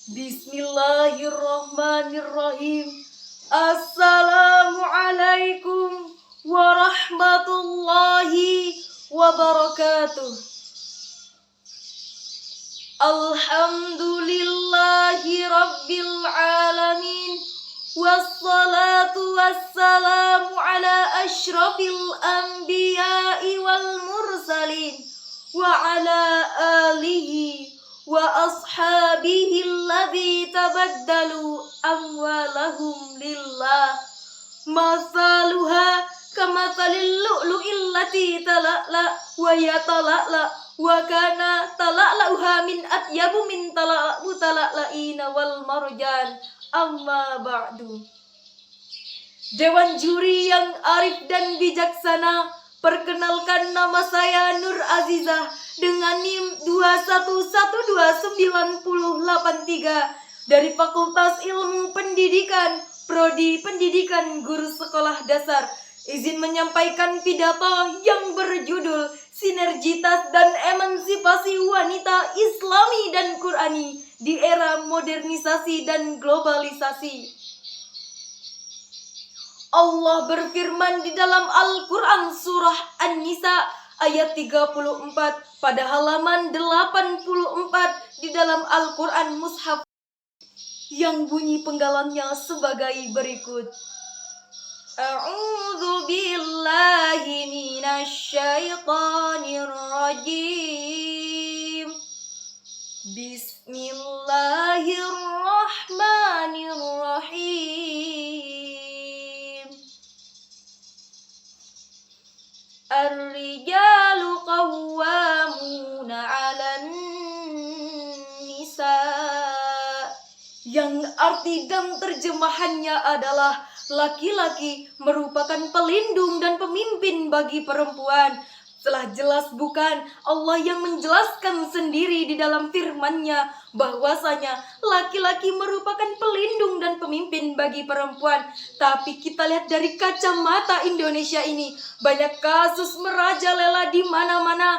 Bismillahirrahmanirrahim. Assalamualaikum warahmatullahi wabarakatuh. Alhamdulillahi rabbil alamin. Wassalatu wassalamu ala asyrafil anbiya'i wal mursalin wa ala alihi wa ashabihi alladhi tabaddalu amwalahum lillah masaluha kamathalil lu'lu'il lati tala'la wa yatala'la wa kana tala'la'uha min atyabu min tala'lu tala'la'ina wal marjan amma ba'du. Dewan juri yang arif dan bijaksana, perkenalkan nama saya Nur Azizah dengan NIM 2112983 dari Fakultas Ilmu Pendidikan, Prodi Pendidikan Guru Sekolah Dasar. Izin menyampaikan pidato yang berjudul Sinergitas dan Emansipasi Wanita Islami dan Qurani di Era Modernisasi dan Globalisasi. Allah berfirman di dalam Al-Quran surah An-Nisa ayat 34 pada halaman 84 di dalam Al-Quran Mushaf yang bunyi penggalannya sebagai berikut. A'udzu billahi minasy syaithanir rajim. Bismillahirrahmanirrahim. Ar-rijalu qawwamuna 'alan nisa, yang arti dan terjemahannya adalah laki-laki merupakan pelindung dan pemimpin bagi perempuan. Telah jelas bukan Allah yang menjelaskan sendiri di dalam firman-Nya bahwasanya laki-laki merupakan pelindung dan pemimpin bagi perempuan. Tapi kita lihat dari kacamata Indonesia ini, banyak kasus merajalela di mana-mana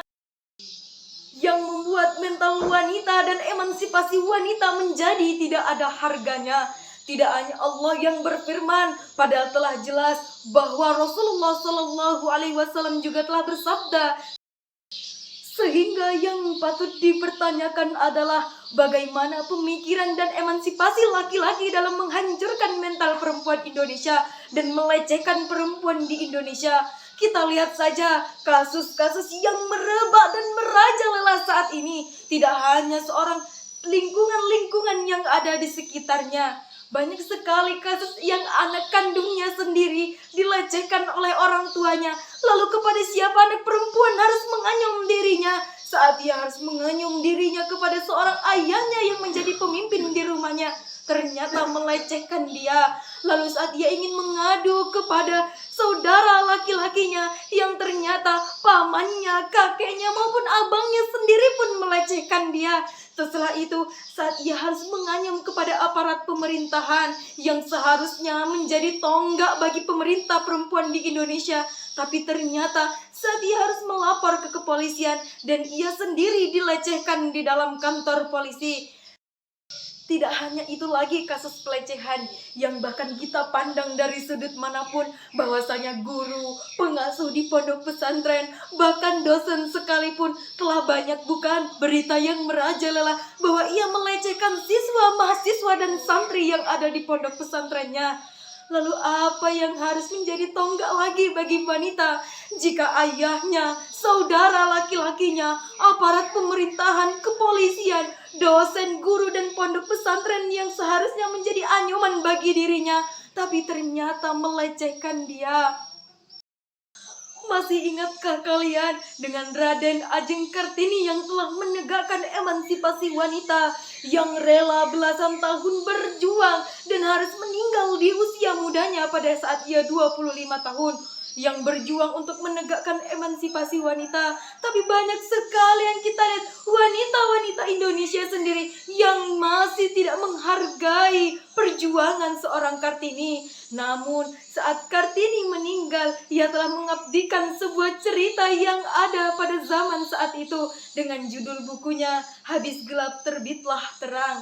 yang membuat mental wanita dan emansipasi wanita menjadi tidak ada harganya. Tidak hanya Allah yang berfirman, padahal telah jelas bahwa Rasulullah SAW juga telah bersabda. Sehingga yang patut dipertanyakan adalah bagaimana pemikiran dan emansipasi laki-laki dalam menghancurkan mental perempuan Indonesia dan melecehkan perempuan di Indonesia. Kita lihat saja kasus-kasus yang merebak dan merajalela saat ini. Tidak hanya seorang lingkungan-lingkungan yang ada di sekitarnya. Banyak sekali kasus yang anak kandungnya sendiri dilecehkan oleh orang tuanya. Lalu kepada siapa anak perempuan harus menganyam dirinya saat dia harus menganyam dirinya kepada seorang ayahnya yang menjadi pemimpin di rumahnya. Ternyata melecehkan dia. Lalu saat dia ingin mengadu kepada saudara laki-lakinya yang ternyata pamannya, kakeknya maupun abangnya sendiri pun melecehkan dia. Setelah itu, saat ia harus menganyam kepada aparat pemerintahan yang seharusnya menjadi tonggak bagi pemerintah perempuan di Indonesia, tapi ternyata saat ia harus melapor ke kepolisian dan ia sendiri dilecehkan di dalam kantor polisi. Tidak hanya itu lagi kasus pelecehan yang bahkan kita pandang dari sudut manapun, bahwasanya guru, pengasuh di pondok pesantren, bahkan dosen sekalipun telah banyak bukan berita yang merajalela bahwa ia melecehkan siswa, mahasiswa dan santri yang ada di pondok pesantrennya. Lalu apa yang harus menjadi tonggak lagi bagi wanita jika ayahnya, saudara laki-lakinya, aparat pemerintahan, kepolisian, dosen, guru, dan pondok pesantren yang seharusnya menjadi anyuman bagi dirinya, tapi ternyata melecehkan dia. Masih ingatkah kalian dengan Raden Ajeng Kartini yang telah menegakkan emansipasi wanita, yang rela belasan tahun berjuang dan harus meninggal di usia mudanya pada saat ia 25 tahun, yang berjuang untuk menegakkan emansipasi wanita. Tapi banyak sekali yang kita lihat wanita-wanita Indonesia sendiri yang masih tidak menghargai perjuangan seorang Kartini. Namun saat Kartini meninggal, ia telah mengabdikan sebuah cerita yang ada pada zaman saat itu dengan judul bukunya Habis Gelap Terbitlah Terang.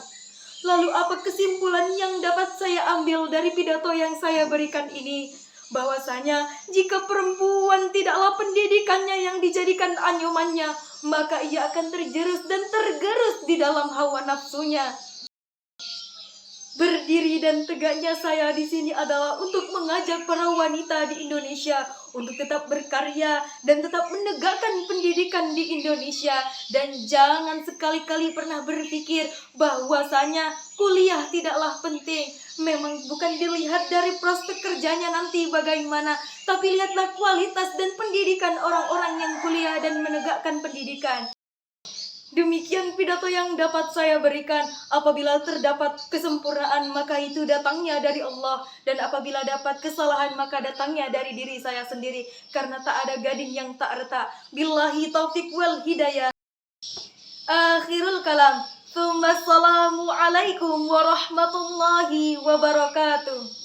Lalu apa kesimpulan yang dapat saya ambil dari pidato yang saya berikan ini? Bahwasanya jika perempuan tidaklah pendidikannya yang dijadikan anyumannya, maka ia akan terjerus dan tergerus di dalam hawa nafsunya. Berdiri dan tegaknya saya di sini adalah untuk mengajak para wanita di Indonesia untuk tetap berkarya dan tetap menegakkan pendidikan di Indonesia. Dan jangan sekali-kali pernah berpikir bahwasanya kuliah tidaklah penting. Memang bukan dilihat dari prospek kerjanya nanti bagaimana, tapi lihatlah kualitas dan pendidikan orang-orang yang kuliah dan menegakkan pendidikan. Demikian pidato yang dapat saya berikan. Apabila terdapat kesempurnaan, maka itu datangnya dari Allah. Dan apabila dapat kesalahan, maka datangnya dari diri saya sendiri. Karena tak ada gading yang tak retak. Billahi taufiq wal hidayah. Akhirul kalam. Assalamualaikum warahmatullahi wabarakatuh.